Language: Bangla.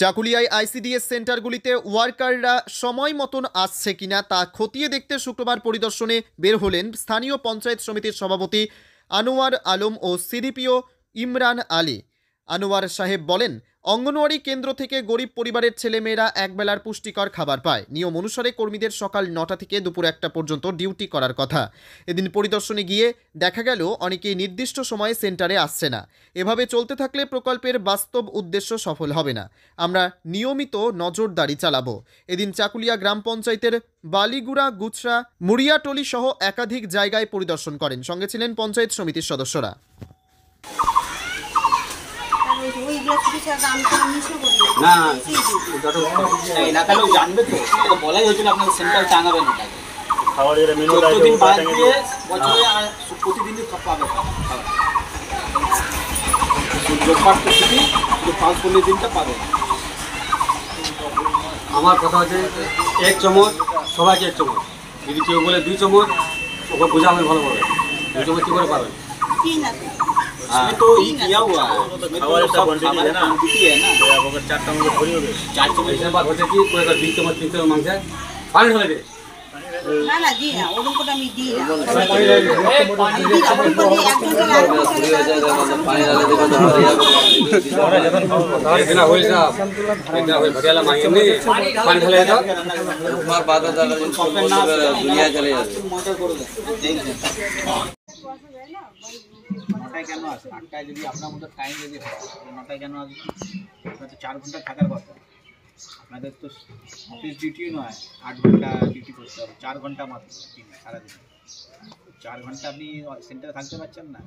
চাকুলিয়ায় আইসিডিএস সেন্টারগুলিতে ওয়ার্কাররা সময় মতন আসছে কিনা তা খতিয়ে দেখতে শুক্রবার পরিদর্শনে বের হলেন স্থানীয় পঞ্চায়েত সমিতির সভাপতি আনোয়ার আলম ও সিডিপিও ইমরান আলী। আনোয়ার সাহেব বলেন, অঙ্গনওয়াড়ি কেন্দ্র থেকে গরিব পরিবারের ছেলেমেয়েরা একবেলার পুষ্টিকর খাবার পায়। নিয়ম অনুসারে কর্মীদের সকাল 9টা থেকে দুপুর 1টা পর্যন্ত ডিউটি করার কথা। এদিন পরিদর্শনে গিয়ে দেখা গেল অনেকেই নির্দিষ্ট সময়ে সেন্টারে আসছে না। এভাবে চলতে থাকলে প্রকল্পের বাস্তব উদ্দেশ্য সফল হবে না। আমরা নিয়মিত নজরদারি চালাবো। এদিন চাকুলিয়া গ্রাম পঞ্চায়েতের বালিগুড়া, গুছরা, মুড়িয়াটলি সহ একাধিক জায়গায় পরিদর্শন করেন। সঙ্গে ছিলেন পঞ্চায়েত সমিতির সদস্যরা। না এলাকার লোক জানবে তো বলাই হয়েছিল আপনাদের সেন্টার টাঙাবেন না খাবারের মেনু দিন বাদ দিয়ে বছরে প্রতিদিনই পাবে রোববার তো ছুটি, শুধু 5-15 দিনটা পাবে। আমার কথা হচ্ছে 1 চামচ সবাইকে 1 চামচ, যদি কেউ বলে 2 চামচ ওকে বোঝাবেন ভালোভাবে। 2 চামচ কী করে পাবেন? इसमें तो ये किया हुआ है, खावर सब क्वांटिटी है ना, अगर 4 चम्मच थोड़ी हो गए 4 चम्मच। ऐसा बात होता है कि कोई अगर 2 चम्मच 3 चम्मच मांगता है पानी ढाल दे না না জি না ওরকম করে আমি দিই না पानी इतना होइल साहब इतना होइल भटियाला मांगे नहीं पानी ढाले तो তোমার বাধা দ্বারা দুনিয়া চলে যাচ্ছে। নটায় কেন আসে? 8টায় যদি আপনার মতো টাইম যদি হয় 9টায় কেন আসবে? আপনার তো 4 ঘন্টা থাকার কথা। আপনাদের তো অফিস ডিউটিও নয় 8 ঘন্টা ডিউটি করতে হবে, 4 ঘন্টা মাত্র সারাদিন। 4 ঘন্টা আপনি সেন্টারে থাকতে পারছেন না।